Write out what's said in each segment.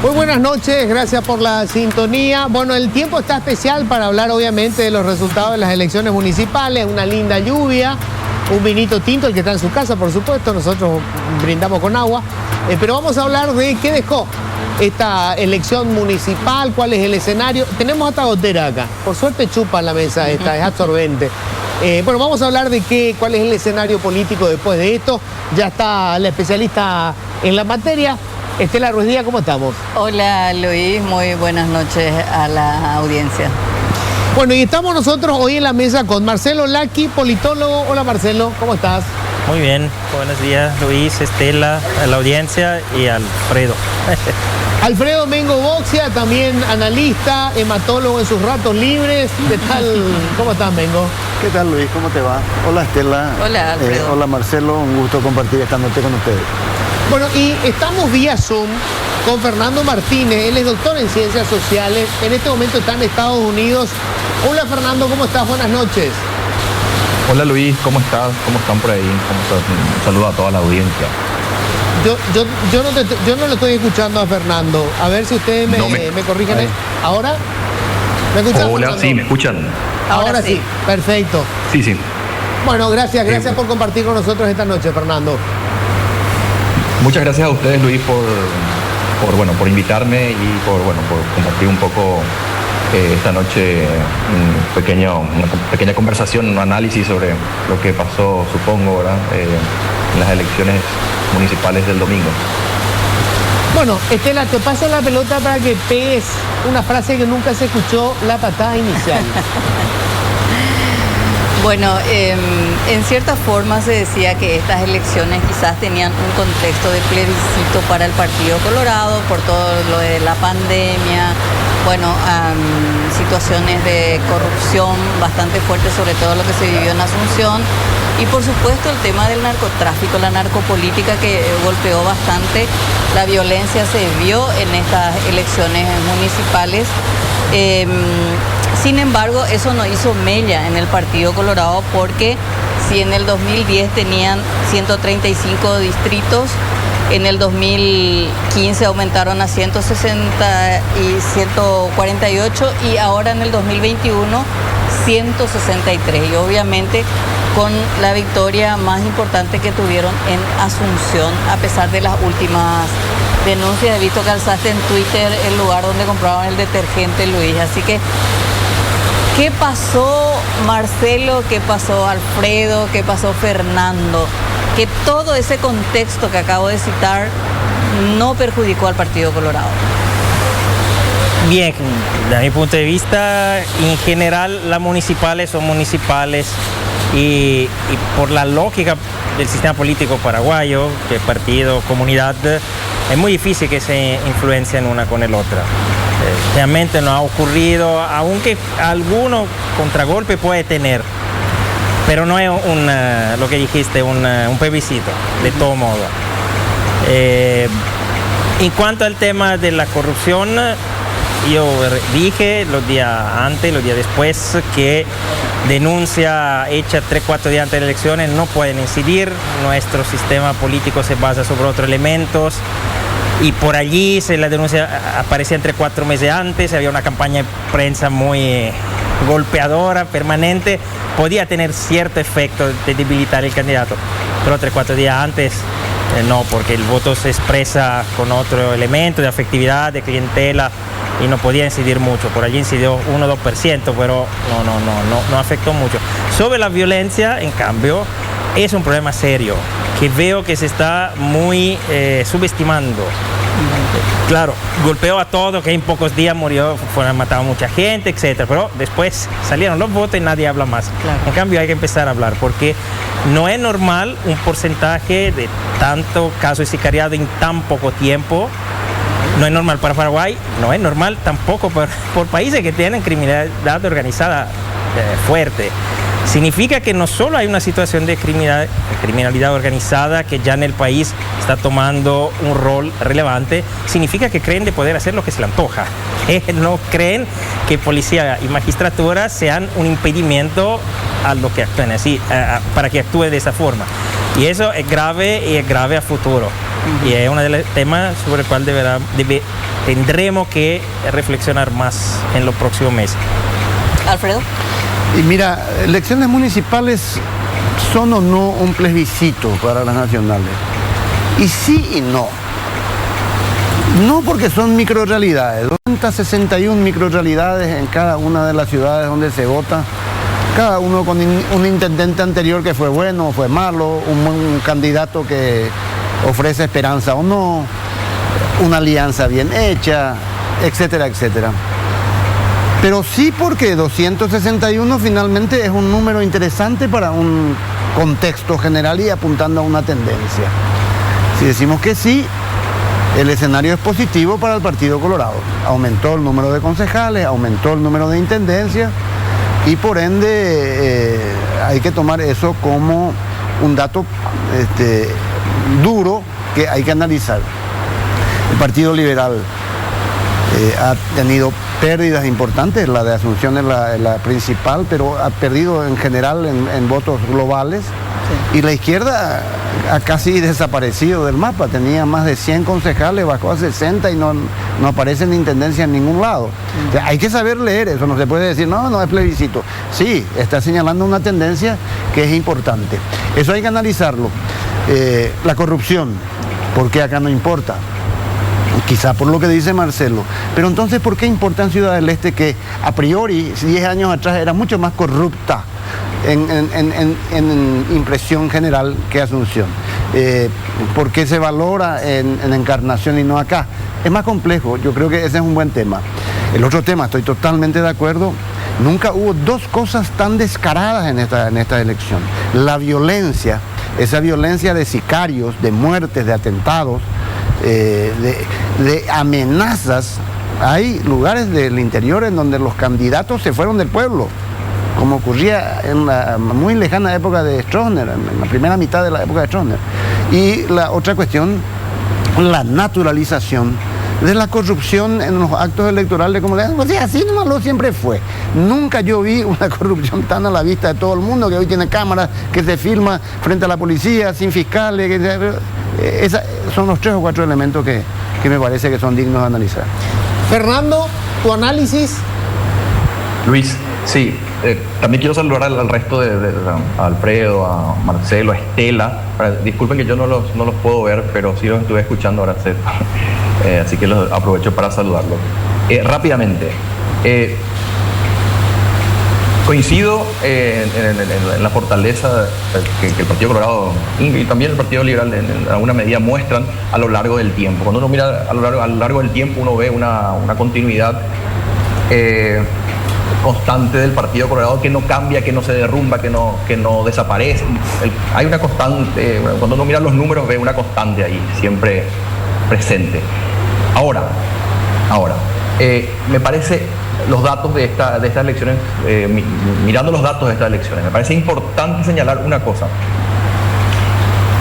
Muy buenas noches, gracias por la sintonía. Bueno, el tiempo está especial para hablar obviamente de los resultados de las elecciones municipales, una linda lluvia, un vinito tinto, el que está en su casa, por supuesto, nosotros brindamos con agua, pero vamos a hablar de qué dejó esta elección municipal, cuál es el escenario. Tenemos hasta gotera acá, por suerte chupa la mesa esta, es absorbente. Bueno, vamos a hablar de cuál es el escenario político después de esto. Ya está la especialista en la materia. Estela Ruiz Díaz, ¿cómo estamos? Hola Luis, muy buenas noches a la audiencia. Bueno, y estamos nosotros hoy en la mesa con Marcelo Lacchi, politólogo. Hola Marcelo, ¿cómo estás? Muy bien, buenos días Luis, Estela, a la audiencia y Alfredo. Alfredo Mengo Boxia, también analista, hematólogo en sus ratos libres. ¿Qué tal? ¿Cómo estás, Mengo? ¿Qué tal, Luis? ¿Cómo te va? Hola, Estela. Hola, Alfredo. Hola, Marcelo. Un gusto compartir esta noche con ustedes. Bueno, y estamos vía Zoom con Fernando Martínez. Él es doctor en Ciencias Sociales. En este momento está en Estados Unidos. Hola, Fernando, ¿cómo estás? Buenas noches. Hola, Luis. ¿Cómo estás? ¿Cómo están por ahí? ¿Cómo estás? Un saludo a toda la audiencia. Yo no lo estoy escuchando a Fernando. A ver si ustedes me corrigen. ¿Ahora? ¿Me escuchan? Hola, Fernando? sí, ¿me escuchan? Ahora sí, perfecto. Sí. Bueno, gracias por compartir con nosotros esta noche, Fernando. Muchas gracias a ustedes, Luis, por invitarme y por compartir un poco esta noche una pequeña conversación, un análisis sobre lo que pasó, supongo, ¿verdad? En las elecciones municipales del domingo. Bueno, Estela, te paso la pelota para que pegues una frase que nunca se escuchó, la patada inicial. Bueno, en cierta forma se decía que estas elecciones quizás tenían un contexto de plebiscito para el Partido Colorado por todo lo de la pandemia, situaciones de corrupción bastante fuertes, sobre todo lo que se vivió en Asunción, y por supuesto el tema del narcotráfico, la narcopolítica que golpeó bastante, la violencia se vio en estas elecciones municipales. Sin embargo, eso no hizo mella en el Partido Colorado, porque si en el 2010 tenían 135 distritos, en el 2015 aumentaron a 160 y 148 y ahora en el 2021 163. Y obviamente con la victoria más importante que tuvieron en Asunción, a pesar de las últimas denuncias. He visto que alzaste en Twitter el lugar donde compraban el detergente, Luis. Así que, ¿qué pasó, Marcelo? ¿Qué pasó, Alfredo? ¿Qué pasó, Fernando? Que todo ese contexto que acabo de citar no perjudicó al Partido Colorado. Bien, desde mi punto de vista, en general las municipales son municipales y por la lógica del sistema político paraguayo, que partido, comunidad, es muy difícil que se influencien una con el otra. Realmente no ha ocurrido, aunque alguno contragolpe puede tener, pero no es lo que dijiste, un plebiscito, de todo modo. En cuanto al tema de la corrupción, yo dije los días antes, los días después, que denuncia hecha 3-4 días antes de las elecciones no pueden incidir. Nuestro sistema político se basa sobre otros elementos y por allí la denuncia aparecía entre 4 meses antes, había una campaña de prensa muy golpeadora, permanente, podía tener cierto efecto de debilitar el candidato, pero 3-4 días antes no, porque el voto se expresa con otro elemento de afectividad, de clientela, y no podía incidir mucho. Por allí incidió 1-2%, pero no afectó mucho. Sobre la violencia, en cambio, es un problema serio, que veo que se está muy subestimando. Claro, golpeó a todo, que en pocos días fueron matado mucha gente, etcétera, pero después salieron los votos y nadie habla más. Claro. En cambio hay que empezar a hablar, porque no es normal un porcentaje de tanto caso de sicariado en tan poco tiempo. No es normal para Paraguay, no es normal tampoco por países que tienen criminalidad organizada fuerte. Significa que no solo hay una situación de criminalidad organizada que ya en el país está tomando un rol relevante, significa que creen de poder hacer lo que se le antoja. No creen que policía y magistratura sean un impedimento a lo que actúen así, para que actúe de esa forma. Y eso es grave y es grave a futuro. Y es uno de los temas sobre el cual tendremos que reflexionar más en los próximos meses. Alfredo. Y mira, elecciones municipales son o no un plebiscito para las nacionales. Y sí y no. No porque son microrrealidades, 261 microrrealidades en cada una de las ciudades donde se vota, cada uno con un intendente anterior que fue bueno o fue malo, un candidato que ofrece esperanza o no, una alianza bien hecha, etcétera, etcétera. Pero sí porque 261 finalmente es un número interesante para un contexto general y apuntando a una tendencia. Si decimos que sí, el escenario es positivo para el Partido Colorado. Aumentó el número de concejales, aumentó el número de intendencias y por ende hay que tomar eso como un dato duro que hay que analizar. El Partido Liberal ha tenido pérdidas importantes, la de Asunción es la principal, pero ha perdido en general en votos globales. Sí. Y la izquierda ha casi desaparecido del mapa, tenía más de 100 concejales, bajó a 60 y no aparece en intendencia en ningún lado. O sea, hay que saber leer eso, no se puede decir, no es plebiscito. Sí, está señalando una tendencia que es importante. Eso hay que analizarlo. La corrupción, ¿por qué acá no importa? Quizá por lo que dice Marcelo. Pero entonces, ¿por qué importa en Ciudad del Este que a priori, 10 años atrás, era mucho más corrupta en impresión general que Asunción? ¿Por qué se valora en Encarnación y no acá? Es más complejo, yo creo que ese es un buen tema. El otro tema, estoy totalmente de acuerdo, nunca hubo dos cosas tan descaradas en esta elección. La violencia, esa violencia de sicarios, de muertes, de atentados, de amenazas. Hay lugares del interior en donde los candidatos se fueron del pueblo, como ocurría en la muy lejana época de Stroessner, en la primera mitad de la época de Stroessner. Y la otra cuestión, la naturalización de la corrupción en los actos electorales, como o sea, así nomás lo siempre fue. Nunca yo vi una corrupción tan a la vista de todo el mundo, que hoy tiene cámaras, que se filma frente a la policía, sin fiscales. Son los 3 o 4 elementos que me parece que son dignos de analizar. Fernando, tu análisis. Luis, sí, también quiero saludar al resto a Alfredo, a Marcelo, a Estela. Disculpen que yo no los puedo ver, pero sí los estuve escuchando ahora, así que los aprovecho para saludarlos. Rápidamente, coincido en la fortaleza que el Partido Colorado y también el Partido Liberal en alguna medida muestran a lo largo del tiempo. Cuando uno mira a lo largo del tiempo, uno ve una continuidad constante del Partido Colorado, que no cambia, que no se derrumba, que no desaparece. Hay una constante, cuando uno mira los números ve una constante ahí, siempre presente. Ahora, me parece los datos de estas elecciones, mirando los datos de estas elecciones, me parece importante señalar una cosa.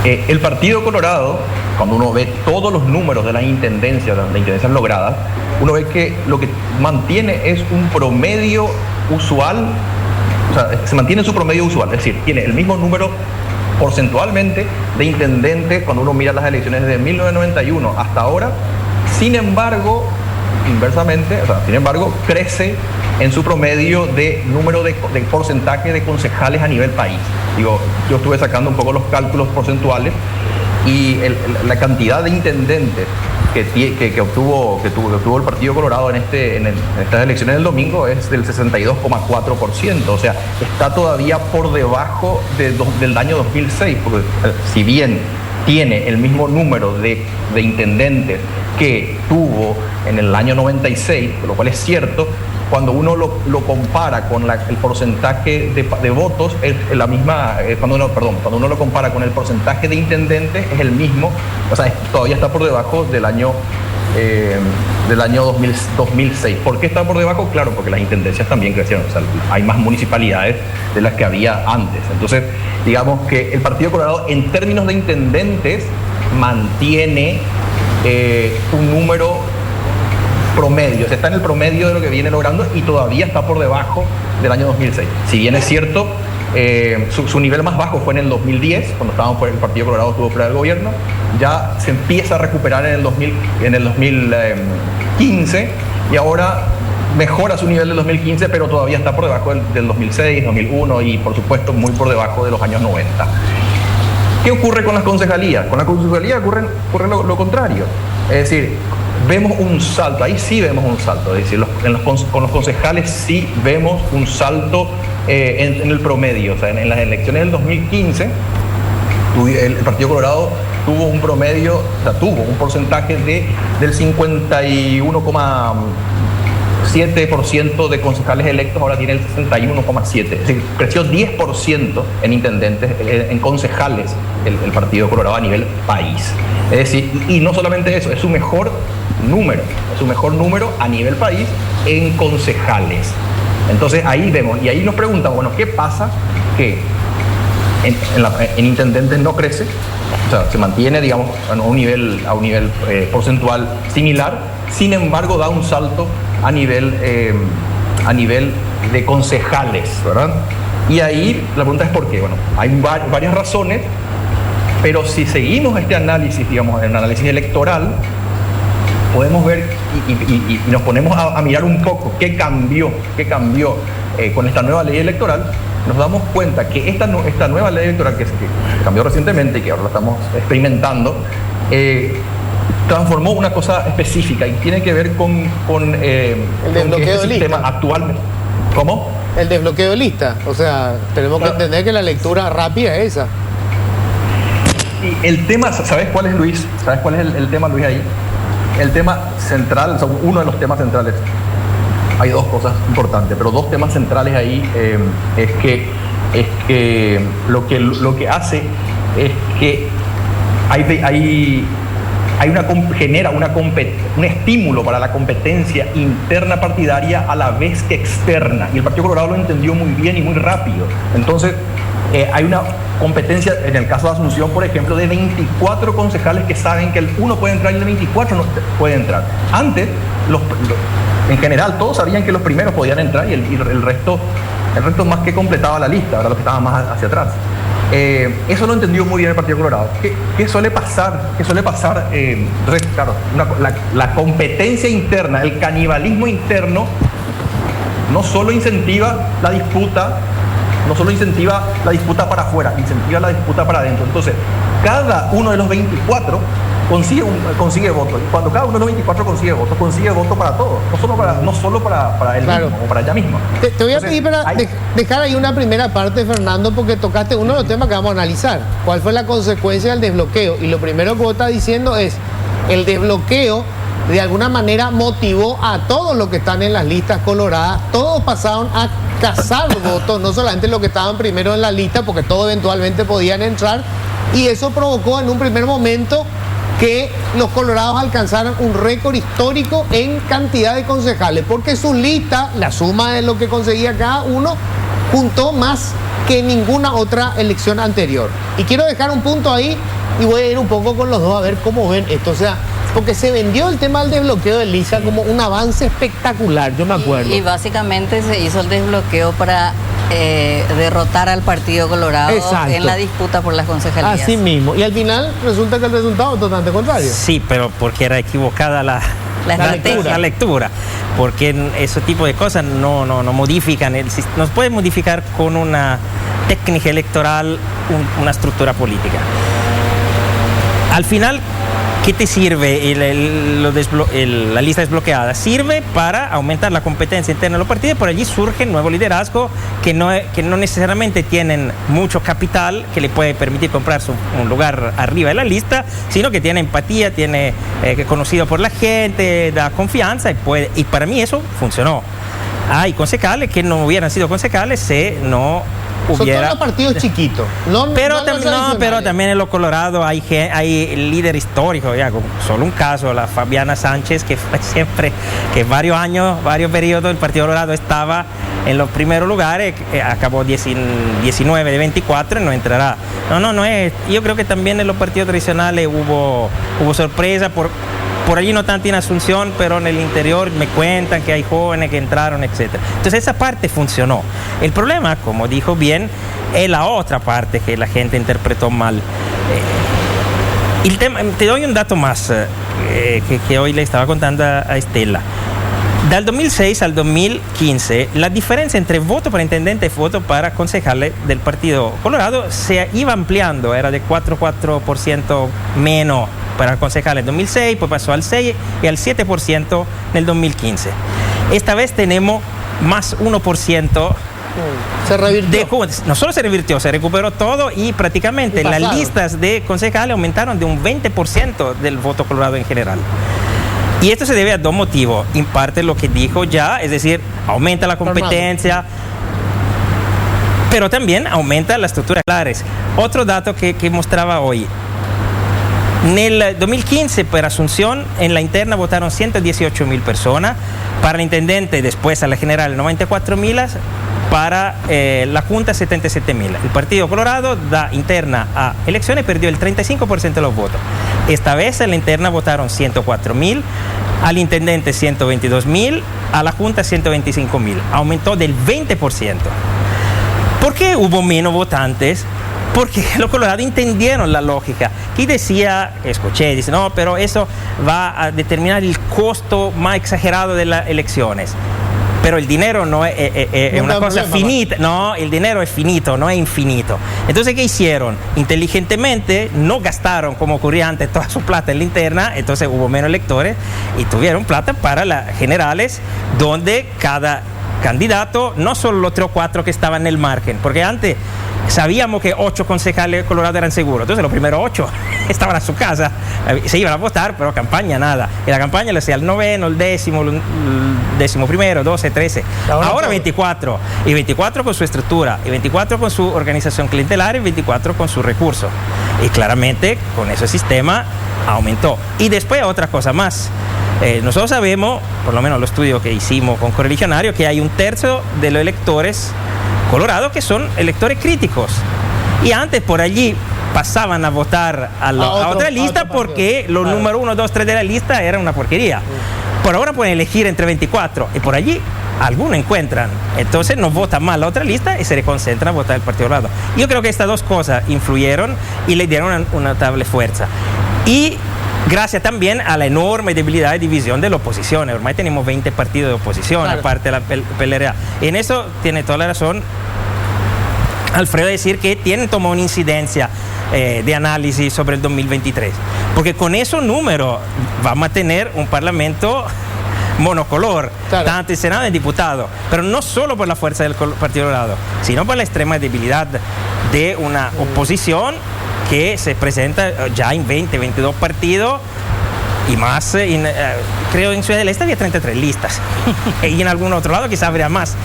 El Partido Colorado, cuando uno ve todos los números de las intendencias logradas, uno ve que lo que mantiene es un promedio usual, o sea, se mantiene su promedio usual, es decir, tiene el mismo número porcentualmente de intendentes cuando uno mira las elecciones desde 1991 hasta ahora. Sin embargo, inversamente, crece en su promedio de número de porcentaje de concejales a nivel país. Yo estuve sacando un poco los cálculos porcentuales y la cantidad de intendentes que obtuvo el Partido Colorado en estas elecciones del domingo es del 62,4%, o sea, está todavía por debajo del año 2006, porque si bien tiene el mismo número de intendentes que tuvo en el año 96, lo cual es cierto, cuando uno lo compara con el porcentaje de votos, cuando uno lo compara con el porcentaje de intendentes, es el mismo, o sea, todavía está por debajo del año 2006. ¿Por qué está por debajo? Claro, porque las intendencias también crecieron, o sea, hay más municipalidades de las que había antes. Entonces, digamos que el Partido Colorado, en términos de intendentes, mantiene un número promedio, está en el promedio de lo que viene logrando y todavía está por debajo del año 2006. Si bien es cierto Su nivel más bajo fue en el 2010, cuando estábamos el Partido Colorado estuvo fuera del gobierno. Ya se empieza a recuperar en el 2015 y ahora mejora su nivel del 2015, pero todavía está por debajo del 2006, 2001 y por supuesto muy por debajo de los años 90. ¿Qué ocurre con las concejalías? Con la concejalía ocurre lo contrario. Es decir, vemos un salto, ahí sí vemos un salto. Es decir, con los concejales sí vemos un salto en el promedio. O sea, en las elecciones del 2015, el Partido Colorado tuvo un promedio, o sea, tuvo un porcentaje del 51,7% de concejales electos, ahora tiene el 61,7%. Es decir, creció 10% en intendentes, en concejales, el Partido Colorado a nivel país. Es decir, y no solamente eso, es su mejor número a nivel país en concejales. Entonces ahí vemos, y ahí nos preguntan, bueno, ¿qué pasa? Que en intendentes no crece, o sea, se mantiene, digamos, a un nivel porcentual similar, sin embargo da un salto a nivel de concejales, ¿verdad? Y ahí la pregunta es ¿por qué? Bueno, hay varias razones, pero si seguimos este análisis, digamos, en un análisis electoral, podemos ver y nos ponemos a mirar un poco qué cambió con esta nueva ley electoral. Nos damos cuenta que esta nueva ley electoral que cambió recientemente y que ahora la estamos experimentando, transformó una cosa específica y tiene que ver con el desbloqueo de sistema lista actualmente. ¿Cómo? El desbloqueo de lista. O sea, tenemos que entender que la lectura rápida es esa. Y el tema, ¿sabes cuál es, Luis? ¿Sabes cuál es el tema, Luis, ahí? El tema central, o sea, uno de los temas centrales, hay dos cosas importantes, pero dos temas centrales ahí es que lo que hace es que genera un estímulo para la competencia interna partidaria a la vez que externa. Y el Partido Colorado lo entendió muy bien y muy rápido. Entonces, hay una competencia, en el caso de Asunción, por ejemplo, de 24 concejales que saben que el uno puede entrar y el 24 no puede entrar. Antes, en general, todos sabían que los primeros podían entrar y el resto más que completaba la lista, ahora los que estaban más hacia atrás. Eso lo entendió muy bien el Partido Colorado. ¿Qué suele pasar? Entonces, claro, la competencia interna, el canibalismo interno, no solo incentiva la disputa para afuera, incentiva la disputa para adentro. Entonces, cada uno de los 24 consigue votos. Y cuando cada uno de los 24 consigue votos para todos, no solo para él mismo o para ella misma. Te voy a pedir para dejar ahí una primera parte, Fernando, porque tocaste uno de los temas que vamos a analizar. ¿Cuál fue la consecuencia del desbloqueo? Y lo primero que vos estás diciendo es, el desbloqueo de alguna manera motivó a todos los que están en las listas coloradas, todos pasaron a cazar votos, no solamente los que estaban primero en la lista, porque todos eventualmente podían entrar, y eso provocó en un primer momento que los colorados alcanzaran un récord histórico en cantidad de concejales, porque sus listas, la suma de lo que conseguía cada uno, juntó más que ninguna otra elección anterior. Y quiero dejar un punto ahí y voy a ir un poco con los dos a ver cómo ven esto. O sea, porque se vendió el tema del desbloqueo de lista como un avance espectacular, yo me acuerdo. Y básicamente se hizo el desbloqueo para derrotar al Partido Colorado. Exacto. En la disputa por las concejalías. Así mismo. Y al final resulta que el resultado es totalmente contrario. Sí, pero porque era equivocada la lectura. Porque ese tipo de cosas no modifican. Nos puede modificar con una técnica electoral una estructura política. Al final, ¿qué te sirve la lista desbloqueada? Sirve para aumentar la competencia interna de los partidos. Por allí surge nuevo liderazgo que no necesariamente tienen mucho capital que le puede permitir comprarse un lugar arriba de la lista, sino que tiene empatía, tiene conocido por la gente, da confianza y para mí eso funcionó. Hay concejales que no hubieran sido concejales no hubiera... Son todos partidos chiquitos. Pero también en lo Colorado hay líder histórico, ya, solo un caso, la Fabiana Sánchez, que fue siempre, que varios periodos el Partido Colorado estaba en los primeros lugares, acabó 19 de 24 y no entrará. No es. Yo creo que también en los partidos tradicionales hubo sorpresa por allí no tanto en Asunción, pero en el interior me cuentan que hay jóvenes que entraron, etc. Entonces esa parte funcionó. El problema, como dijo bien, es la otra parte que la gente interpretó mal. El tema, te doy un dato más que hoy le estaba contando a Estela. Dal 2006 al 2015, la diferencia entre voto para intendente y voto para concejales del Partido Colorado se iba ampliando, era de 4% menos para concejales en 2006, pues pasó al 6% y al 7% en el 2015. Esta vez tenemos más 1%. Se revirtió. No solo se revirtió, se recuperó todo y prácticamente las listas de concejales aumentaron de un 20% del voto colorado en general. Y esto se debe a dos motivos. En parte lo que dijo ya, es decir, aumenta la competencia, pero también aumenta las estructuras claras. Otro dato que mostraba hoy. En el 2015, para Asunción, en la interna votaron 118.000 personas. Para el intendente, después a la general, 94.000. Para la Junta, 77.000. El Partido Colorado da interna a elecciones, perdió el 35% de los votos. Esta vez en la interna votaron 104.000, al intendente 122.000, a la Junta 125.000. Aumentó del 20%. ¿Por qué hubo menos votantes? Porque los colorados entendieron la lógica. Y decía, escuché, dice, no, pero eso va a determinar el costo más exagerado de las elecciones. Pero el dinero no es una cosa finita. No, el dinero es finito, no es infinito. Entonces, ¿qué hicieron? Inteligentemente no gastaron, como ocurría antes, toda su plata en la interna. Entonces hubo menos electores y tuvieron plata para las generales, donde cada candidato, no solo los 3 o 4 que estaban en el margen, porque antes sabíamos que 8 concejales colorados eran seguros, entonces los primeros 8 estaban a su casa, se iban a votar, pero campaña nada. En la campaña le hacía el 9º, el 10º, el 11º, 12, 13. Ahora 24, y 24 con su estructura, y 24 con su organización clientelar, y 24 con su recurso. Y claramente con ese sistema aumentó. Y después otra cosa más. Nosotros sabemos, por lo menos los estudios que hicimos con Correligionario, que hay 1/3 de los electores colorados que son electores críticos. Y antes por allí pasaban a votar a otra lista porque los números 1, 2, 3 de la lista eran una porquería. Por ahora pueden elegir entre 24 y por allí algunos encuentran. Entonces no votan más la otra lista y se concentran a votar el Partido Colorado. Yo creo que estas dos cosas influyeron y le dieron una notable fuerza. Y gracias también a la enorme debilidad y división de la oposición. Ormai tenemos 20 partidos de oposición, claro, aparte de la PLRA. En eso tiene toda la razón Alfredo decir que tomado una incidencia de análisis sobre el 2023. Porque con esos números vamos a tener un parlamento monocolor, claro, tanto en Senado y diputado, pero no solo por la fuerza del Partido Colorado, sino por la extrema debilidad de una oposición que se presenta ya en 20, 22 partidos y más, creo en Ciudad del Este había 33 listas y en algún otro lado quizás habría más.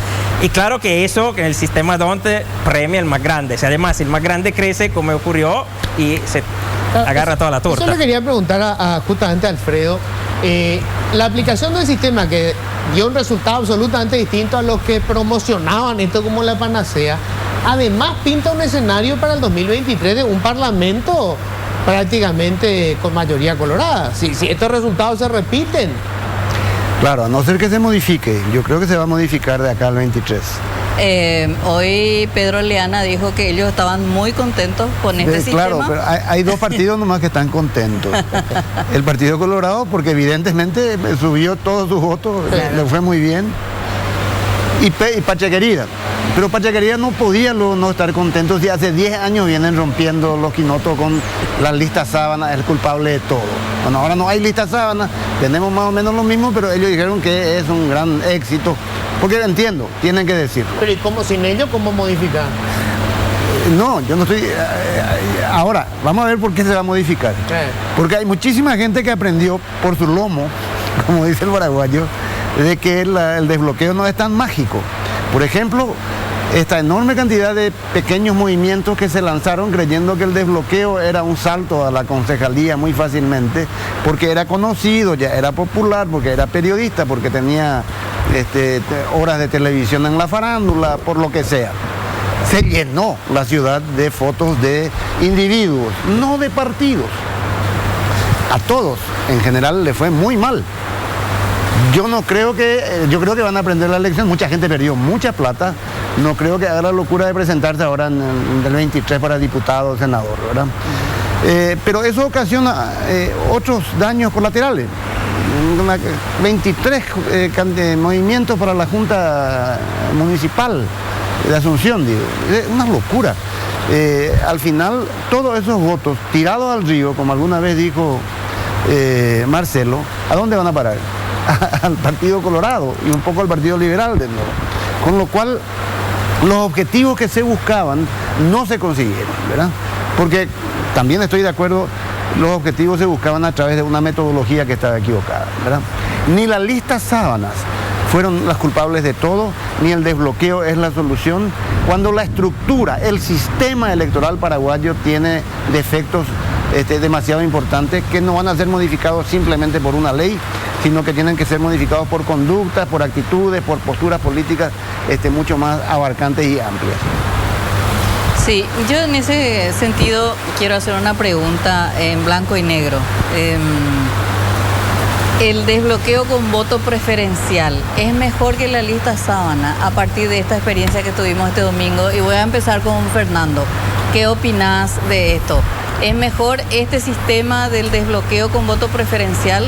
Y claro que eso, que en el sistema DONT premia el más grande, si además el más grande crece como ocurrió y se agarra toda la torta. Eso le quería preguntar justamente a Alfredo, la aplicación del sistema que dio un resultado absolutamente distinto a los que promocionaban esto como la panacea, además pinta un escenario para el 2023 de un parlamento prácticamente con mayoría colorada. Si estos resultados se repiten. Claro, a no ser que se modifique, yo creo que se va a modificar de acá al 23. Hoy Pedro Leana dijo que ellos estaban muy contentos con este sistema. Claro, pero hay 2 partidos nomás que están contentos. El Partido Colorado, porque evidentemente subió todos sus votos, claro, le fue muy bien. Y Pachaquería. Pero Pachaquería no podía no estar contentos si hace 10 años vienen rompiendo los quinotos con las listas sábanas, el culpable de todo. Bueno, ahora no hay listas sábanas, tenemos más o menos lo mismo, pero ellos dijeron que es un gran éxito. Porque entiendo, tienen que decirlo. Pero ¿y cómo sin ellos, cómo modificar? No, yo no estoy... Ahora, vamos a ver por qué se va a modificar. Porque hay muchísima gente que aprendió por su lomo, como dice el paraguayo, de que el desbloqueo no es tan mágico. Por ejemplo, esta enorme cantidad de pequeños movimientos que se lanzaron creyendo que el desbloqueo era un salto a la concejalía muy fácilmente, porque era conocido, ya era popular, porque era periodista, porque tenía horas de televisión en la farándula, por lo que sea. Se llenó la ciudad de fotos de individuos, no de partidos. a todos en general le fue muy mal. Yo creo que van a aprender la lección. Mucha gente perdió mucha plata. No creo que haga la locura de presentarse ahora en el 23 para diputado o senador, ¿verdad? Pero eso ocasiona otros daños colaterales. 23 movimientos para la Junta Municipal de Asunción, digo. Es una locura. Al final, todos esos votos tirados al río, como alguna vez dijo Marcelo, ¿a dónde van a parar? Al Partido Colorado y un poco al Partido Liberal de nuevo. Con lo cual, los objetivos que se buscaban no se consiguieron, ¿verdad? Porque también estoy de acuerdo, los objetivos se buscaban a través de una metodología que estaba equivocada, ¿verdad? Ni las listas sábanas fueron las culpables de todo, ni el desbloqueo es la solución, cuando la estructura, el sistema electoral paraguayo tiene defectos demasiado importantes que no van a ser modificados simplemente por una ley, sino que tienen que ser modificados por conductas, por actitudes, por posturas políticas mucho más abarcantes y amplias. Sí, yo en ese sentido quiero hacer una pregunta en blanco y negro. ¿El desbloqueo con voto preferencial es mejor que la lista sábana a partir de esta experiencia que tuvimos este domingo? Y voy a empezar con Fernando. ¿Qué opinás de esto? ¿Es mejor este sistema del desbloqueo con voto preferencial?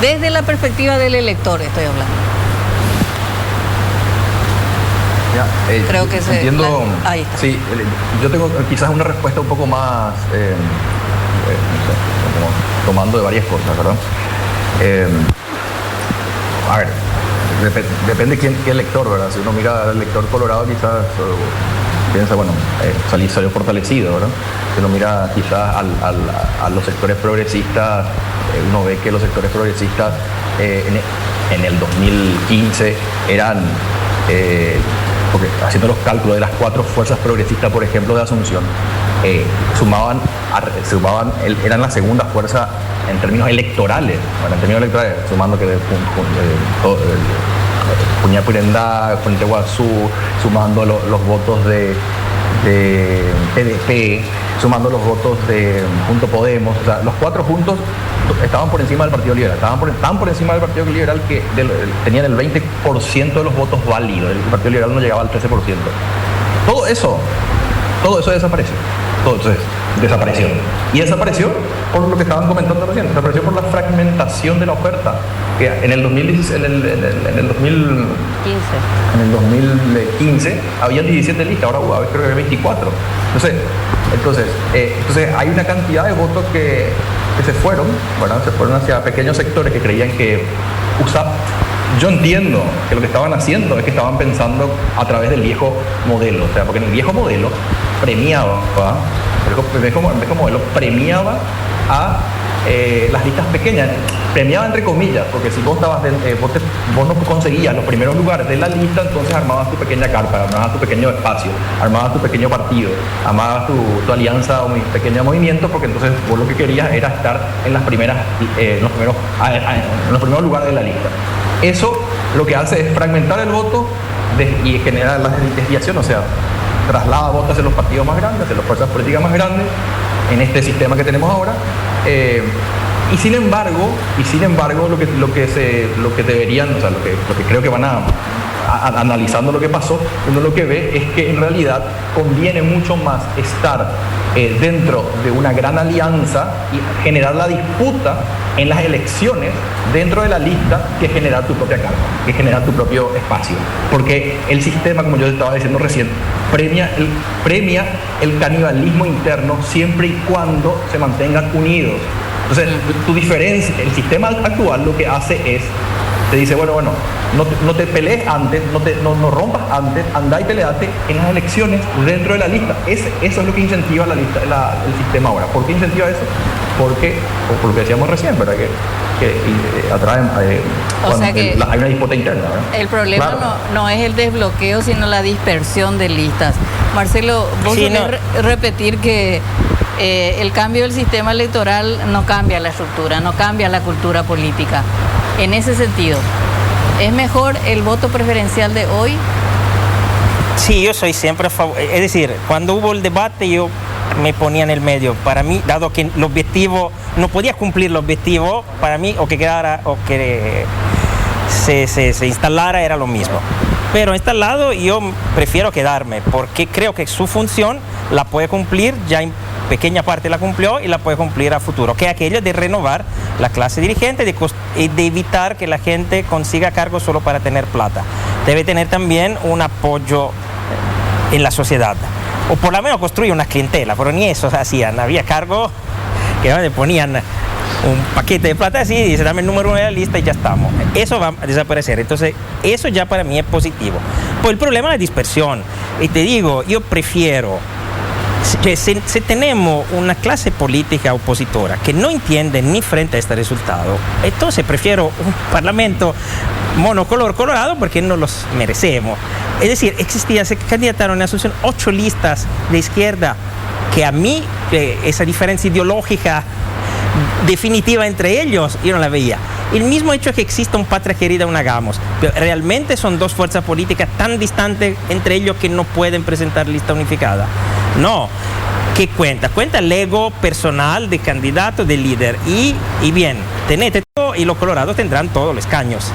Desde la perspectiva del elector estoy hablando. Creo que entiendo. Ahí está. Sí, yo tengo quizás una respuesta un poco más, como tomando de varias cosas, ¿verdad? A ver, depende qué elector, ¿verdad? Si uno mira al elector colorado, quizás piensa, bueno, salió fortalecido, ¿verdad? Si uno mira quizás a los sectores progresistas, uno ve que los sectores progresistas en el 2015 eran, porque haciendo los cálculos de las 4 fuerzas progresistas, por ejemplo, de Asunción, eran la segunda fuerza en términos electorales, sumando que Puñapurendá, Fuente Guazú, sumando los votos de PDP, sumando los votos de Junto Podemos, o sea, los 4 juntos estaban por encima del Partido Liberal, estaban por encima del Partido Liberal, que tenían el 20% de los votos válidos, el Partido Liberal no llegaba al 13%. Todo eso desapareció. Entonces, desapareció. Y desapareció por lo que estaban comentando recién, desapareció por la fragmentación de la oferta, que en el 2015 había 17 listas, ahora creo que hay 24. Entonces hay una cantidad de votos que se fueron, ¿verdad? Se fueron hacia pequeños sectores que creían que yo entiendo que lo que estaban haciendo es que estaban pensando a través del viejo modelo, o sea, porque en el viejo modelo premiaba a las listas pequeñas, premiaba entre comillas, porque si vos no conseguías los primeros lugares de la lista, entonces armabas tu pequeña carpa, armabas tu pequeño espacio, armabas tu pequeño partido, armabas tu alianza o pequeño movimiento, porque entonces vos lo que querías era estar en los primeros lugares de la lista. Eso lo que hace es fragmentar el voto y generar la desviación, o sea, traslada votos hacia los partidos más grandes, hacia las fuerzas políticas más grandes, en este sistema que tenemos ahora. Y sin embargo, lo que deberían, o sea, lo que creo que van analizando lo que pasó, uno lo que ve es que en realidad conviene mucho más estar dentro de una gran alianza y generar la disputa en las elecciones dentro de la lista que generar tu propia carta, que generar tu propio espacio. Porque el sistema, como yo estaba diciendo recién, premia el canibalismo interno siempre y cuando se mantengan unidos. Entonces, tu diferencia, el sistema actual lo que hace es, te dice, bueno, no te pelees antes, no rompas antes, andá y peleate en las elecciones dentro de la lista. Eso es lo que incentiva el sistema ahora. ¿Por qué incentiva eso? Porque, por lo que decíamos recién, ¿verdad? Que atraen, hay una disputa interna, ¿verdad? El problema no es el desbloqueo, sino la dispersión de listas. Marcelo, vos querés repetir que el cambio del sistema electoral no cambia la estructura, no cambia la cultura política. En ese sentido, ¿es mejor el voto preferencial de hoy? Sí, yo soy siempre a favor. Es decir, cuando hubo el debate, yo me ponía en el medio. Para mí, dado que el objetivo, no podía cumplir el objetivo, para mí o que quedara o que se instalara era lo mismo. Pero instalado yo prefiero quedarme porque creo que su función la puede cumplir, ya en pequeña parte la cumplió y la puede cumplir a futuro, que es aquello de renovar la clase dirigente y de evitar que la gente consiga cargos solo para tener plata. Debe tener también un apoyo en la sociedad, o por lo menos construir una clientela, pero ni eso hacían. Había cargos que le ponían un paquete de plata así y dice dame el número 1 de la lista y ya estamos. Eso va a desaparecer, entonces eso ya para mí es positivo. Pues el problema es la dispersión, y te digo, yo prefiero, si tenemos una clase política opositora que no entiende ni frente a este resultado, entonces prefiero un parlamento monocolor colorado porque no los merecemos. Es decir, se candidataron en Asunción 8 listas de izquierda que a mí esa diferencia ideológica definitiva entre ellos yo no la veía. El mismo hecho que exista un Patria Querida, un Hagamos, pero realmente son dos fuerzas políticas tan distantes entre ellos que no pueden presentar lista unificada. No, ¿qué cuenta? Cuenta el ego personal de candidato, de líder, y bien, tenete todo y los colorados tendrán todos los escaños.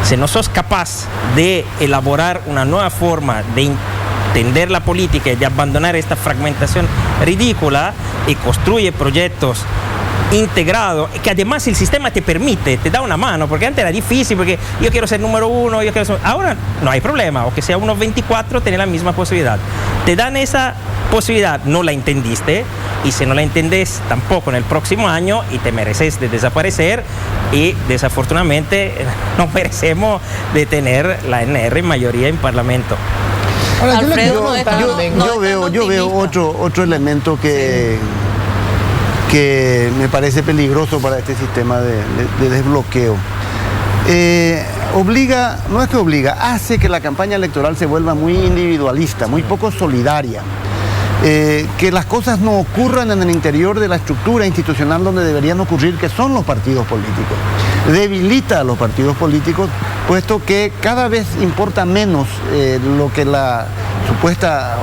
Si no sos capaz de elaborar una nueva forma de entender la política y de abandonar esta fragmentación ridícula y construye proyectos integrado, que además el sistema te permite, te da una mano, porque antes era difícil, porque yo quiero ser número 1, ahora no hay problema, o que sea 1.24, tener la misma posibilidad. Te dan esa posibilidad, no la entendiste, y si no la entendés tampoco en el próximo año, y te mereces de desaparecer, y desafortunadamente no merecemos de tener la NR en mayoría en Parlamento. Ahora, Alfredo, yo veo otro elemento que me parece peligroso para este sistema de desbloqueo. Hace que la campaña electoral se vuelva muy individualista, muy poco solidaria. Que las cosas no ocurran en el interior de la estructura institucional donde deberían ocurrir, que son los partidos políticos. Debilita a los partidos políticos, puesto que cada vez importa menos lo que la supuesta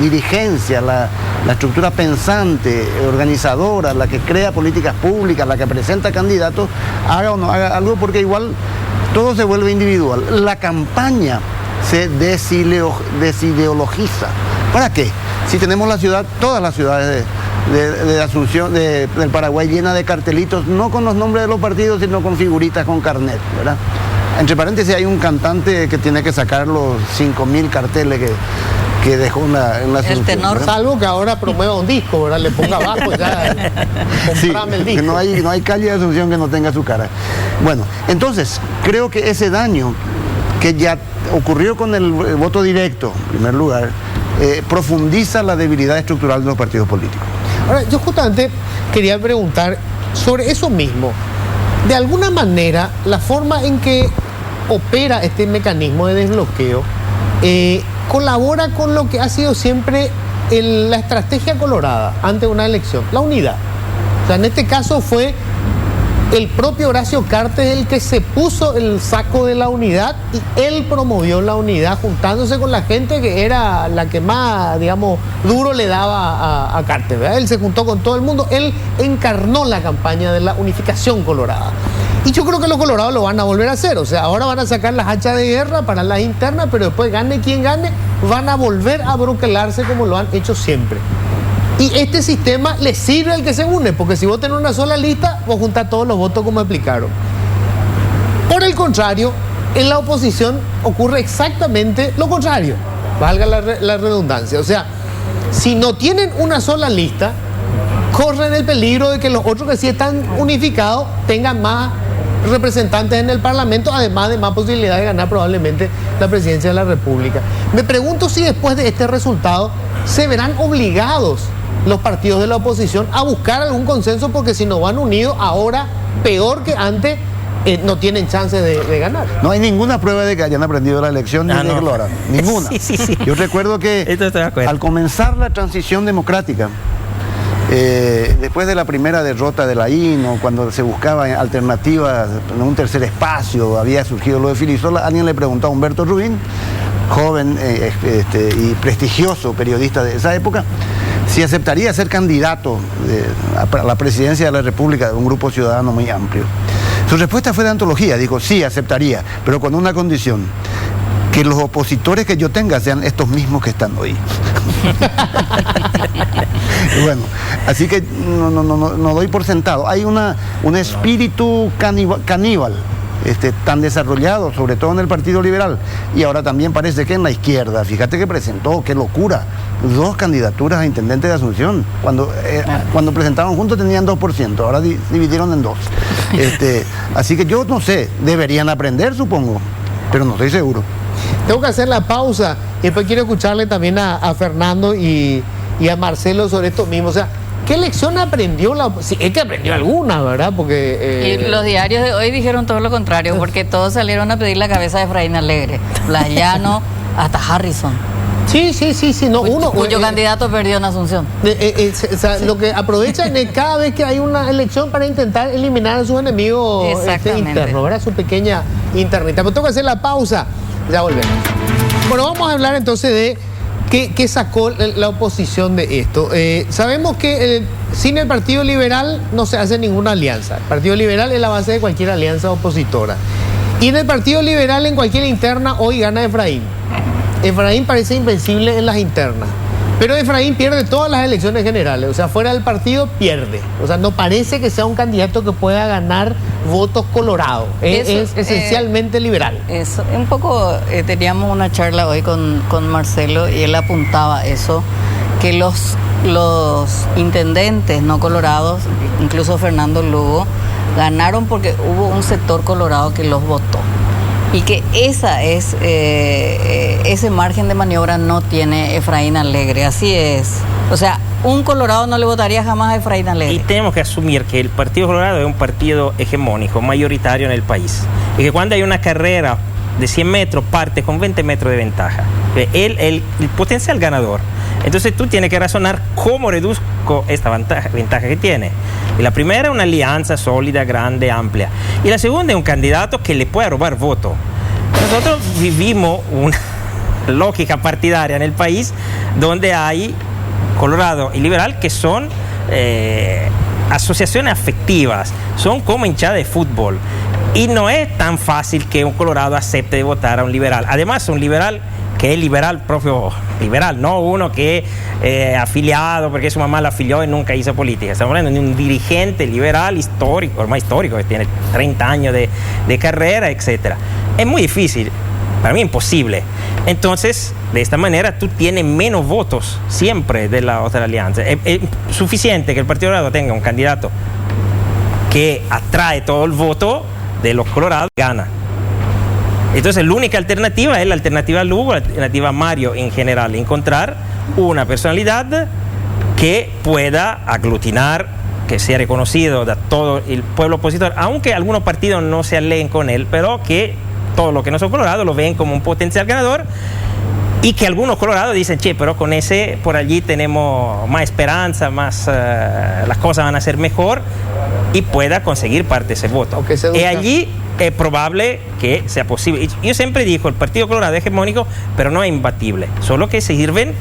dirigencia, la estructura pensante, organizadora, la que crea políticas públicas, la que presenta candidatos, haga o no haga algo, porque igual todo se vuelve individual. La campaña se desideologiza. ¿Para qué? Si tenemos todas las ciudades de Asunción, del Paraguay, llenas de cartelitos, no con los nombres de los partidos, sino con figuritas, con carnet, ¿verdad? Entre paréntesis, hay un cantante que tiene que sacar los 5.000 carteles que dejó en la Asunción. El tenor. Salvo que ahora promueva un disco, ¿verdad? Le ponga abajo ya, comprame el disco. No hay calle de Asunción que no tenga su cara. Bueno, entonces, creo que ese daño que ya ocurrió con el voto directo, en primer lugar, profundiza la debilidad estructural de los partidos políticos. Ahora, yo justamente quería preguntar sobre eso mismo. De alguna manera, la forma en que opera este mecanismo de desbloqueo colabora con lo que ha sido siempre la estrategia colorada ante una elección, la unidad. O sea, en este caso fue el propio Horacio Cartes el que se puso el saco de la unidad, y él promovió la unidad juntándose con la gente que era la que más, digamos, duro le daba a Cartes, ¿verdad? Él se juntó con todo el mundo, él encarnó la campaña de la unificación colorada. Y yo creo que los colorados lo van a volver a hacer, o sea, ahora van a sacar las hachas de guerra para las internas, pero después gane quien gane, van a volver a broquelarse como lo han hecho siempre. Y este sistema le sirve al que se une, porque si vos tenés una sola lista, vos juntás todos los votos como explicaron. Por el contrario, en la oposición ocurre exactamente lo contrario, valga la redundancia. O sea, si no tienen una sola lista, corren el peligro de que los otros que sí están unificados tengan más representantes en el Parlamento, además de más posibilidades de ganar probablemente la presidencia de la República. Me pregunto si después de este resultado se verán obligados los partidos de la oposición a buscar algún consenso, porque si no van unidos, ahora peor que antes, no tienen chance de ganar. No hay ninguna prueba de que hayan aprendido la elección ni de que lo harán. Ninguna. Sí. Yo recuerdo que al comenzar la transición democrática, después de la primera derrota de la INO, cuando se buscaban alternativas en un tercer espacio, había surgido lo de Filisola, alguien le preguntó a Humberto Rubín, joven y prestigioso periodista de esa época, si aceptaría ser candidato a la presidencia de la República de un grupo ciudadano muy amplio. Su respuesta fue de antología, dijo, sí, aceptaría, pero con una condición, que los opositores que yo tenga sean estos mismos que están hoy. Bueno, así que no doy por sentado. Hay un espíritu caníbal tan desarrollado, sobre todo en el Partido Liberal, y ahora también parece que en la izquierda. Fíjate que presentó, qué locura, 2 candidaturas a intendente de Asunción. Cuando presentaban juntos tenían 2%, ahora dividieron en 2. Así que yo no sé, deberían aprender, supongo, pero no estoy seguro. Tengo que hacer la pausa y después quiero escucharle también a Fernando y a Marcelo sobre esto mismo. O sea, ¿qué lección aprendió sí, es que aprendió alguna, ¿verdad? Porque y los diarios de hoy dijeron todo lo contrario, porque todos salieron a pedir la cabeza de Efraín Alegre, Layano, hasta Harrison. Sí, no, cuyo candidato perdió en Asunción. O sea, lo que aprovechan es cada vez que hay una elección para intentar eliminar a sus enemigos internos, ¿verdad? Su pequeña internita. Pero tengo que hacer la pausa, ya volvemos. Bueno, vamos a hablar entonces de qué sacó la oposición de esto. Sabemos que sin el Partido Liberal no se hace ninguna alianza. El Partido Liberal es la base de cualquier alianza opositora. Y en el Partido Liberal, en cualquier interna, hoy gana Efraín. Efraín parece invencible en las internas, pero Efraín pierde todas las elecciones generales, o sea, fuera del partido pierde, o sea, no parece que sea un candidato que pueda ganar votos colorados, es esencialmente liberal. Eso, un poco teníamos una charla hoy con Marcelo y él apuntaba eso, que los intendentes no colorados, incluso Fernando Lugo, ganaron porque hubo un sector colorado que los votó. Y que ese margen de maniobra no tiene Efraín Alegre, así es. O sea, un colorado no le votaría jamás a Efraín Alegre. Y tenemos que asumir que el Partido Colorado es un partido hegemónico, mayoritario en el país. Y que cuando hay una carrera de 100 metros, parte con 20 metros de ventaja. El potencial ganador. Entonces tú tienes que razonar cómo reduzco esta ventaja que tiene. Y la primera es una alianza sólida, grande, amplia. Y la segunda es un candidato que le pueda robar voto. Nosotros vivimos una lógica partidaria en el país donde hay Colorado y Liberal que son asociaciones afectivas, son como hinchada de fútbol. Y no es tan fácil que un Colorado acepte de votar a un liberal. Además, un liberal que es liberal, propio liberal, no uno que afiliado porque su mamá lo afilió y nunca hizo política. Estamos hablando de un dirigente liberal histórico, o más histórico, que tiene 30 años de carrera, etc. Es muy difícil, para mí imposible. Entonces, de esta manera, tú tienes menos votos siempre de la otra alianza. Es suficiente que el Partido Colorado tenga un candidato que atrae todo el voto de los colorados, gana. Entonces la única alternativa es la alternativa a Lugo, la alternativa a Mario en general, encontrar una personalidad que pueda aglutinar, que sea reconocido de todo el pueblo opositor, aunque algunos partidos no se aleen con él, pero que todos los que no son colorados lo ven como un potencial ganador, y que algunos colorados dicen, che, pero con ese por allí tenemos más esperanza, más las cosas van a ser mejor, y pueda conseguir parte de ese voto. Y allí es probable que sea posible. Yo siempre digo, el Partido Colorado es hegemónico, pero no es imbatible, solo que sirven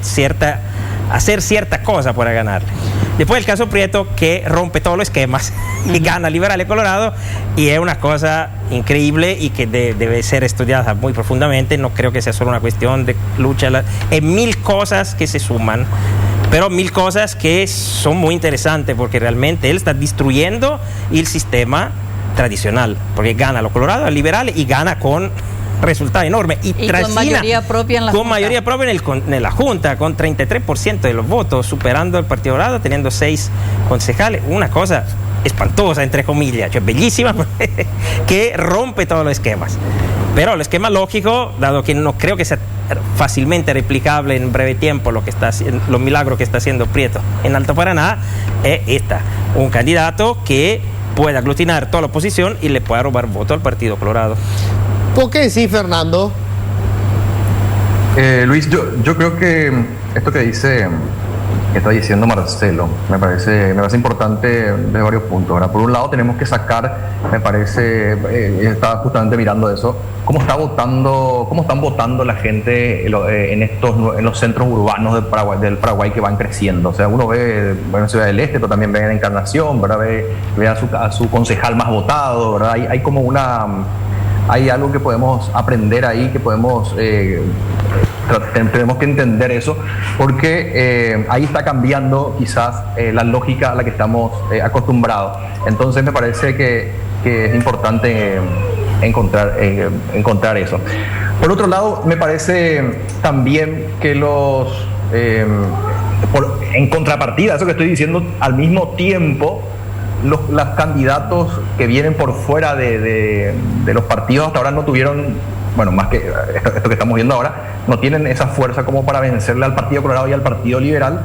hacer ciertas cosas para ganarle. Después el caso Prieto, que rompe todos los esquemas y gana Liberal y Colorado, y es una cosa increíble y que debe ser estudiada muy profundamente. No creo que sea solo una cuestión de lucha, es 1000 cosas que se suman, pero 1000 cosas que son muy interesantes, porque realmente él está destruyendo el sistema tradicional, porque gana a los colorados, a liberales, y gana con resultado enorme. Y con mayoría propia en la Junta. Mayoría propia en la Junta, con 33% de los votos, superando el Partido Colorado, teniendo 6 concejales. Una cosa espantosa, entre comillas, bellísima, que rompe todos los esquemas. Pero el esquema lógico, dado que no creo que sea fácilmente replicable en breve tiempo los milagros que está haciendo Prieto en Alto Paraná, es un candidato que pueda aglutinar toda la oposición y le pueda robar voto al Partido Colorado. ¿Por qué sí, Fernando? Luis, yo creo que esto que dice que está diciendo Marcelo. Me parece importante de varios puntos. Ahora, por un lado tenemos que sacar, me parece, estaba justamente mirando eso, cómo están votando la gente en los centros urbanos del Paraguay que van creciendo. O sea, uno ve en Ciudad del Este, pero también ve en Encarnación, ¿verdad? Ve a su concejal más votado, ¿verdad? Hay algo que podemos aprender ahí, que tenemos que entender eso, porque ahí está cambiando quizás la lógica a la que estamos acostumbrados. Entonces me parece que es importante encontrar eso. Por otro lado, me parece también que en contrapartida, eso que estoy diciendo, al mismo tiempo, los candidatos que vienen por fuera de los partidos hasta ahora no tuvieron, bueno, más que esto que estamos viendo ahora, no tienen esa fuerza como para vencerle al Partido Colorado y al Partido Liberal,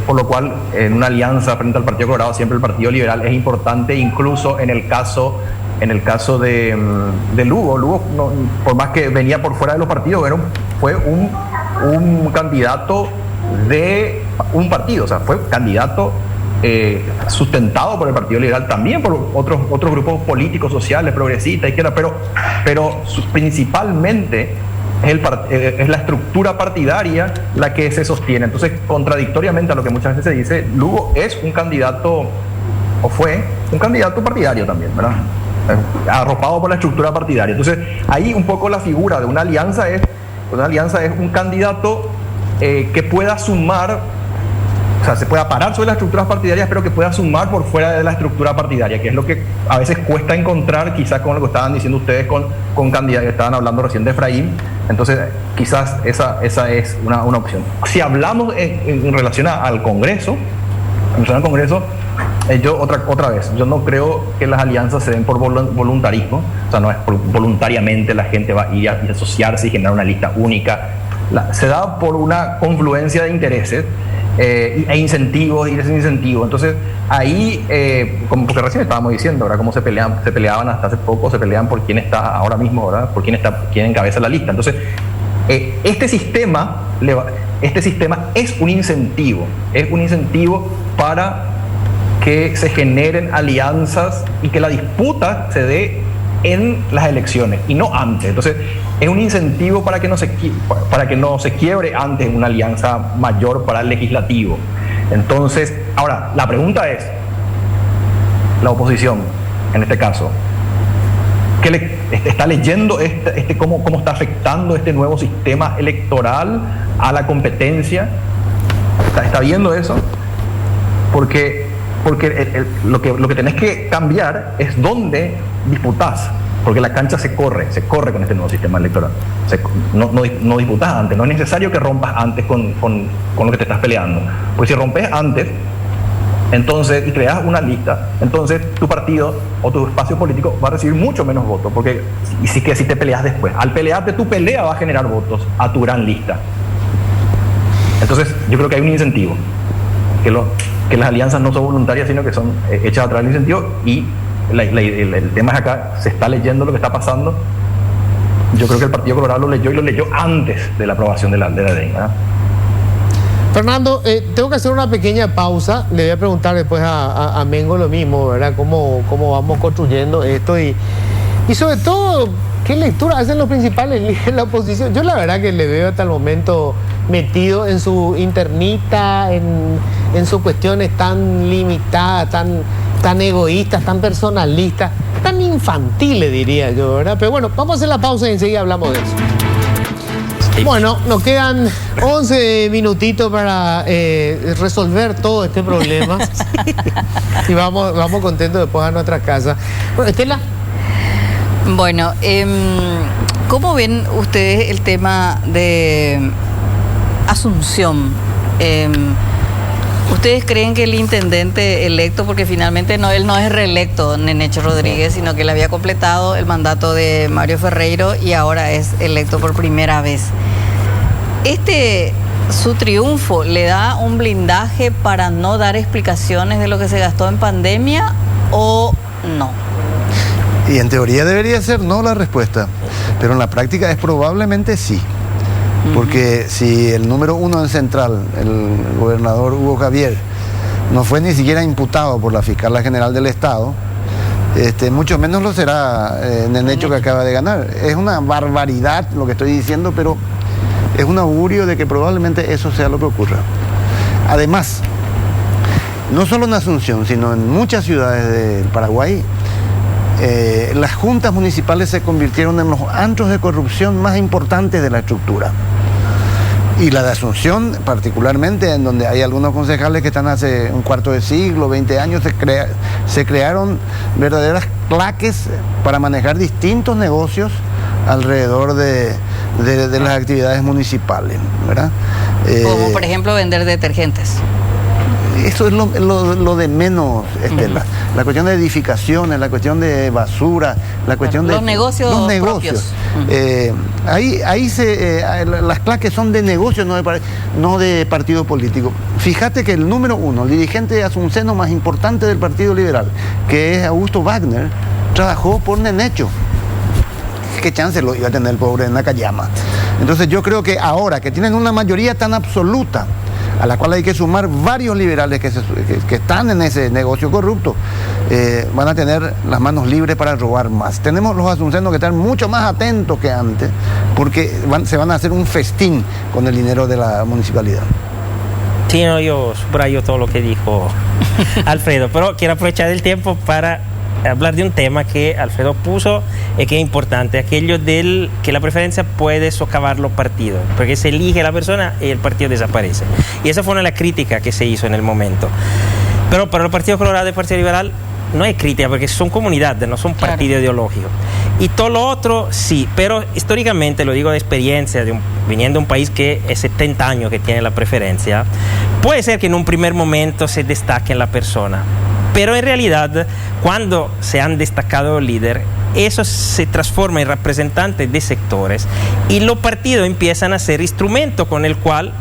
por lo cual en una alianza frente al Partido Colorado siempre el Partido Liberal es importante, incluso en el caso de Lugo. Lugo, no, por más que venía por fuera de los partidos, fue un candidato de un partido, o sea, fue candidato sustentado por el Partido Liberal, también por otros grupos políticos, sociales, progresistas, izquierda, pero principalmente es la estructura partidaria la que se sostiene. Entonces, contradictoriamente a lo que muchas veces se dice, Lugo es un candidato, o fue un candidato partidario también, ¿verdad? Arropado por la estructura partidaria. Entonces, ahí un poco la figura de una alianza es un candidato que pueda sumar. O sea, se pueda parar sobre las estructuras partidarias, pero que pueda sumar por fuera de la estructura partidaria, que es lo que a veces cuesta encontrar, quizás con lo que estaban diciendo ustedes con candidatos que estaban hablando recién de Efraín. Entonces, quizás esa es una opción. Si hablamos en relación al Congreso, yo otra vez, yo no creo que las alianzas se den por voluntarismo, o sea, no es voluntariamente la gente va a ir a asociarse y generar una lista única. Se da por una confluencia de intereses e incentivos y desincentivos. Entonces ahí, porque recién estábamos diciendo, ¿verdad?, cómo se peleaban hasta hace poco, se pelean por quién está ahora mismo, ¿verdad?, por quién encabeza la lista. Entonces este sistema es un incentivo para que se generen alianzas y que la disputa se dé en las elecciones y no antes. Entonces es un incentivo para que no se quiebre antes una alianza mayor para el legislativo. Entonces, ahora, la pregunta es, la oposición, en este caso, ¿qué está leyendo cómo está afectando este nuevo sistema electoral a la competencia? ¿Está viendo eso? Porque lo que tenés que cambiar es dónde disputás. Porque la cancha se corre con este nuevo sistema electoral. No disputas antes, no es necesario que rompas antes con lo que te estás peleando. Porque si rompes antes, entonces, y creas una lista, entonces tu partido o tu espacio político va a recibir mucho menos votos. Porque si te peleas después, al pelearte tu pelea va a generar votos a tu gran lista. Entonces, yo creo que hay un incentivo. Que las alianzas no son voluntarias, sino que son hechas a través del incentivo. Y el tema es acá, se está leyendo lo que está pasando. Yo creo que el Partido Colorado lo leyó antes de la aprobación de la ley, ¿verdad? Fernando, tengo que hacer una pequeña pausa. Le voy a preguntar después a Mengo lo mismo, ¿verdad? Cómo vamos construyendo esto y sobre todo, ¿qué lectura hacen los principales líderes de la oposición? Yo la verdad que le veo hasta el momento metido en su internita, en sus cuestiones tan limitadas, tan egoístas, tan personalistas, tan infantiles, diría yo, ¿verdad? Pero bueno, vamos a hacer la pausa y enseguida hablamos de eso. Sí. Bueno, nos quedan 11 minutitos para resolver todo este problema. Y vamos contentos después a nuestra casa. Bueno, Estela. Bueno, ¿cómo ven ustedes el tema de Asunción? ¿Ustedes creen que el intendente electo, porque finalmente él no es reelecto, Nenecho Rodríguez, sino que le había completado el mandato de Mario Ferreiro y ahora es electo por primera vez? Su triunfo le da un blindaje para no dar explicaciones de lo que se gastó en pandemia o no? Y en teoría debería ser no la respuesta, pero en la práctica es probablemente sí. Porque si el número uno en Central, el gobernador Hugo Javier, no fue ni siquiera imputado por la Fiscalía General del Estado, mucho menos lo será en el hecho que acaba de ganar. Es una barbaridad lo que estoy diciendo, pero es un augurio de que probablemente eso sea lo que ocurra. Además, no solo en Asunción, sino en muchas ciudades del Paraguay, las juntas municipales se convirtieron en los antros de corrupción más importantes de la estructura. Y la de Asunción, particularmente, en donde hay algunos concejales que están hace un cuarto de siglo, 20 años, se crearon verdaderas claques para manejar distintos negocios alrededor de las actividades municipales, ¿verdad? Como por ejemplo vender detergentes. Eso es lo de menos, Estela. La cuestión de edificaciones, la cuestión de basura, la cuestión de... Los negocios propios. Las claques son de negocios, no de partido político. Fíjate que el número uno, el dirigente asunceno más importante del Partido Liberal, que es Augusto Wagner, trabajó por Nenecho. ¿Qué chance lo iba a tener el pobre Nakayama? Entonces yo creo que ahora que tienen una mayoría tan absoluta, a la cual hay que sumar varios liberales que están en ese negocio corrupto, van a tener las manos libres para robar más. Tenemos los asuncenos que están mucho más atentos que antes, porque se van a hacer un festín con el dinero de la municipalidad. Sí, no, yo subrayo todo lo que dijo Alfredo, pero quiero aprovechar el tiempo para hablar de un tema que Alfredo puso y que es importante, aquello del que la preferencia puede socavar los partidos, porque se elige la persona y el partido desaparece. Y esa fue una de las críticas que se hizo en el momento. Pero para el Partido Colorado y el Partido Liberal no es crítica, porque son comunidades, no son partidos ideológicos. Y todo lo otro sí, pero históricamente, lo digo de experiencia, viniendo de un país que es 70 años que tiene la preferencia, puede ser que en un primer momento se destaque en la persona. Pero en realidad, cuando se han destacado líderes, eso se transforma en representantes de sectores y los partidos empiezan a ser instrumento con el cual,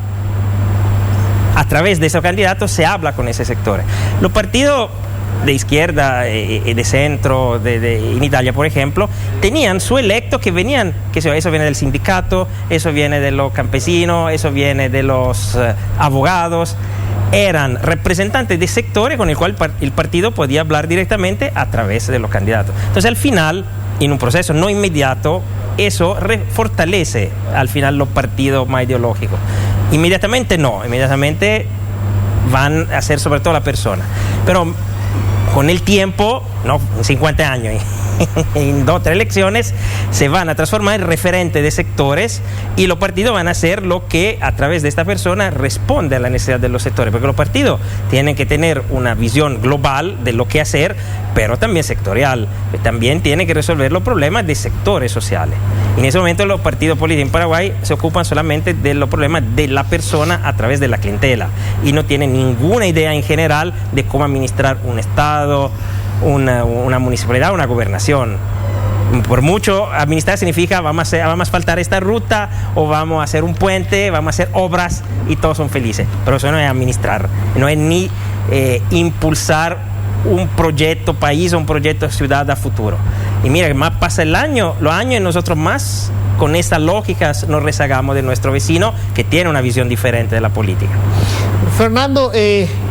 a través de esos candidatos, se habla con ese sector. Los partidos de izquierda y de centro, en Italia, por ejemplo, tenían su electo que venían, eso viene del sindicato, eso viene de los campesinos, eso viene de los abogados. Eran representantes de sectores con el cual el partido podía hablar directamente a través de los candidatos. Entonces, al final, en un proceso no inmediato, eso fortalece al final los partidos más ideológicos. Inmediatamente no, inmediatamente van a ser sobre todo la persona. Pero con el tiempo, no, en 50 años, en 2 o 3 elecciones, se van a transformar en referentes de sectores y los partidos van a hacer lo que a través de esta persona responde a la necesidad de los sectores, porque los partidos tienen que tener una visión global de lo que hacer, pero también sectorial, también tienen que resolver los problemas de sectores sociales. En ese momento los partidos políticos en Paraguay se ocupan solamente de los problemas de la persona a través de la clientela y no tienen ninguna idea en general de cómo administrar un Estado, una municipalidad, una gobernación. Por mucho, administrar significa vamos a asfaltar esta ruta o vamos a hacer un puente, vamos a hacer obras y todos son felices. Pero eso no es administrar, no es ni impulsar un proyecto país o un proyecto ciudad a futuro. Y mira, más pasa los años y nosotros más con estas lógicas nos rezagamos de nuestro vecino que tiene una visión diferente de la política. Fernando,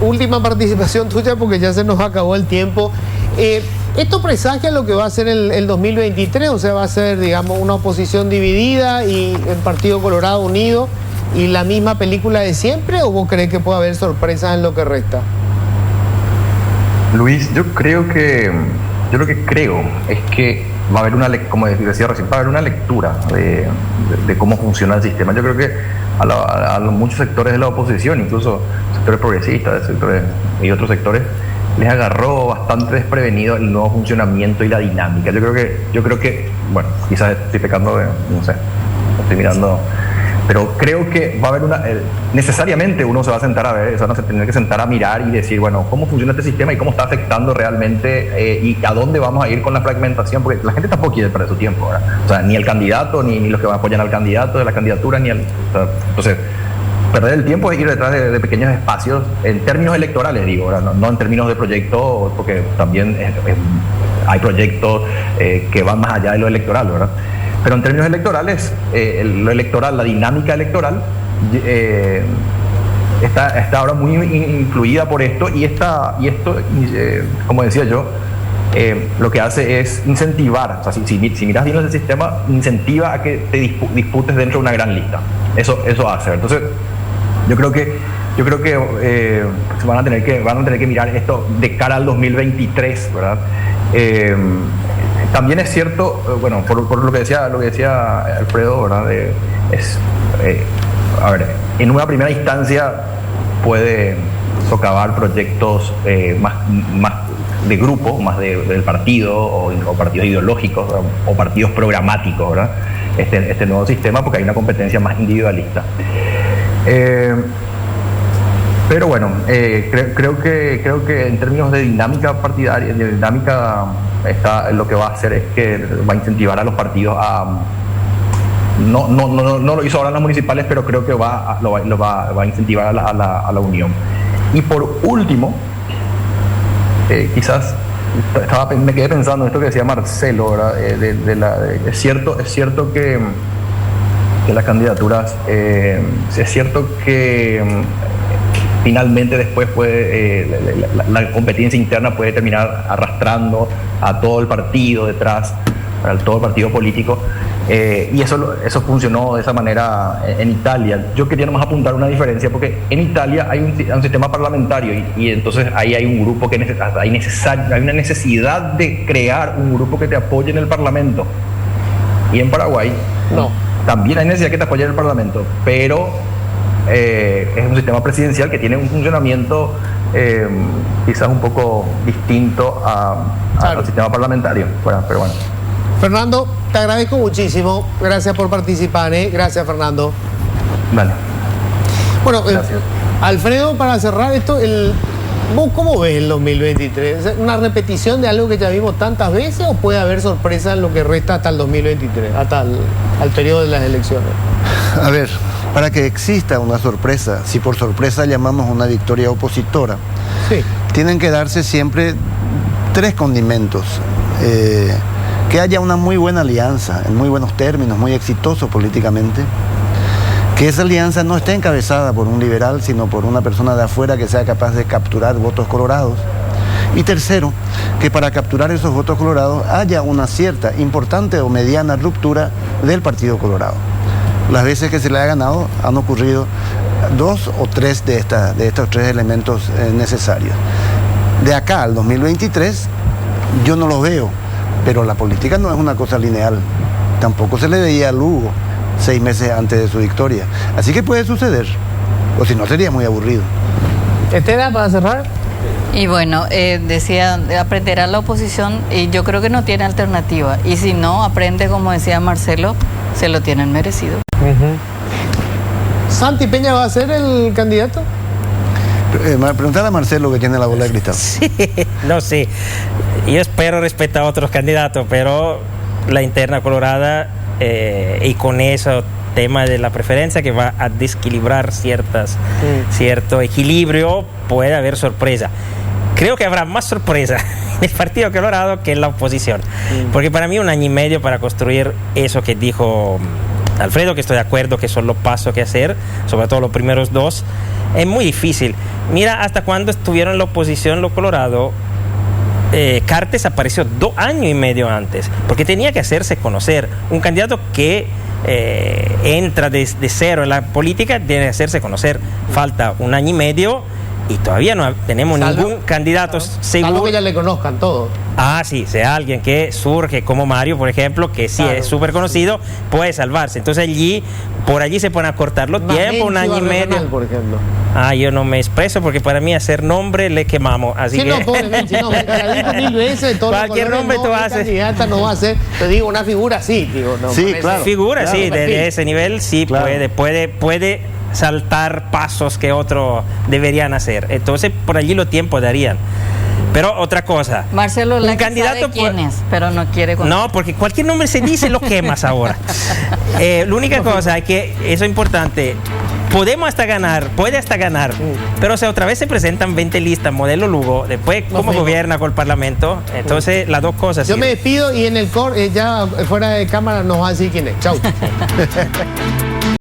última participación tuya porque ya se nos acabó el tiempo. ¿Esto presagia lo que va a ser el 2023? O sea, va a ser, digamos, una oposición dividida y el Partido Colorado unido y la misma película de siempre, ¿o vos crees que puede haber sorpresas en lo que resta? Luis, yo lo que creo es que va a haber como decía recién, va a haber una lectura de cómo funciona el sistema. Yo creo que a muchos sectores de la oposición, incluso sectores progresistas y otros sectores, les agarró bastante desprevenido el nuevo funcionamiento y la dinámica. Yo creo que bueno, quizás estoy pecando de, no sé, estoy mirando, pero creo que va a haber necesariamente uno se va a sentar a ver, se van a tener que sentar a mirar y decir, bueno, cómo funciona este sistema y cómo está afectando realmente y a dónde vamos a ir con la fragmentación, porque la gente tampoco quiere perder su tiempo, ¿verdad? O sea, ni el candidato, ni los que apoyan al candidato de la candidatura, entonces, perder el tiempo es ir detrás de pequeños espacios, en términos electorales, digo, no en términos de proyectos, porque también hay proyectos que van más allá de lo electoral, ¿verdad? Pero en términos electorales, lo electoral, la dinámica electoral, está ahora muy influida por esto, y esto, como decía yo, lo que hace es incentivar, o sea, si miras bien ese sistema, incentiva a que te disputes dentro de una gran lista. Eso hace. Entonces, yo creo que van a tener que mirar esto de cara al 2023, ¿verdad? También es cierto, bueno, por lo que decía Alfredo, ¿verdad? A ver, en una primera instancia puede socavar proyectos más de grupo, más del partido, o partidos ideológicos, o partidos programáticos, ¿verdad? Este nuevo sistema, porque hay una competencia más individualista. Pero bueno, creo que en términos de dinámica partidaria, de dinámica, lo que va a hacer es que va a incentivar a los partidos a... No lo hizo ahora en las municipales, pero creo que lo va a incentivar a la unión. Y por último, quizás me quedé pensando en esto que decía Marcelo, ¿verdad? Es cierto que las candidaturas, es cierto que finalmente después la competencia interna puede terminar arrastrando a todo el partido detrás, a todo el partido político. Y eso funcionó de esa manera en Italia. Yo quería nomás apuntar una diferencia, porque en Italia hay un sistema parlamentario, y entonces ahí hay un grupo que hay una necesidad de crear un grupo que te apoye en el Parlamento. Y en Paraguay no, también hay necesidad que te apoye en el Parlamento, pero es un sistema presidencial que tiene un funcionamiento quizás un poco distinto al sistema parlamentario. Bueno, pero bueno. Fernando, te agradezco muchísimo. Gracias por participar, ¿eh? Gracias, Fernando. Vale. Bueno, Alfredo, para cerrar esto, ¿vos cómo ves el 2023? ¿Es una repetición de algo que ya vimos tantas veces, o puede haber sorpresa en lo que resta hasta el 2023, hasta al periodo de las elecciones? A ver, para que exista una sorpresa, si por sorpresa llamamos una victoria opositora, sí, tienen que darse siempre 3 condimentos. Que haya una muy buena alianza, en muy buenos términos, muy exitoso políticamente. Que esa alianza no esté encabezada por un liberal, sino por una persona de afuera que sea capaz de capturar votos colorados. Y tercero, que para capturar esos votos colorados haya una cierta, importante o mediana ruptura del Partido Colorado. Las veces que se le ha ganado han ocurrido 2 o 3 de estos 3 elementos necesarios. De acá al 2023 yo no lo veo, pero la política no es una cosa lineal. Tampoco se le veía a Lugo 6 meses antes de su victoria. Así que puede suceder, o si no sería muy aburrido. Estela, para cerrar. Y bueno, decía, aprenderá la oposición, y yo creo que no tiene alternativa. Y si no aprende, como decía Marcelo, se lo tienen merecido. ¿Santi Peña va a ser el candidato? Preguntar a Marcelo, que tiene la bola de cristal. Sí, no sé. Yo espero respetar a otros candidatos, pero la interna colorada, y con eso tema de la preferencia que va a desequilibrar cierto equilibrio, puede haber sorpresa. Creo que habrá más sorpresa en el Partido Colorado que en la oposición, porque para mí 1 año y medio para construir eso que dijo Alfredo, que estoy de acuerdo que son los pasos que hacer, sobre todo los primeros 2, es muy difícil. Mira, hasta cuando estuvieron en la oposición los Colorado, Cartes apareció 2 años y medio antes, porque tenía que hacerse conocer. Un candidato que entra de cero en la política tiene que hacerse conocer. Falta 1 año y medio y todavía no tenemos ningún candidato seguro. Algo que ya le conozcan todos. Ah, sí, sea alguien que surge como Mario, por ejemplo, que sí es súper conocido, puede salvarse. Entonces por allí se pueden acortar los tiempos, 1 año y medio. Por ejemplo. Yo no me expreso porque para mí hacer nombre le quemamos. Así que... Cualquier nombre tú haces. Candidata no va a ser, te digo, una figura así, digo. No, sí, claro. Figura, claro, sí, de ese nivel sí, claro. puede saltar pasos que otros deberían hacer. Entonces, por allí los tiempos darían. Pero otra cosa, Marcelo, un candidato sabe quién es, pero no quiere conocer. No, porque cualquier nombre se dice lo quemas ahora. La única cosa es que eso es importante. podemos hasta ganar, puede hasta ganar, pero o sea, otra vez se presentan 20 listas, modelo Lugo, después cómo gobierna con el Parlamento, entonces las dos cosas. Yo me despido y en el ya fuera de cámara nos va a decir quién es. Chau.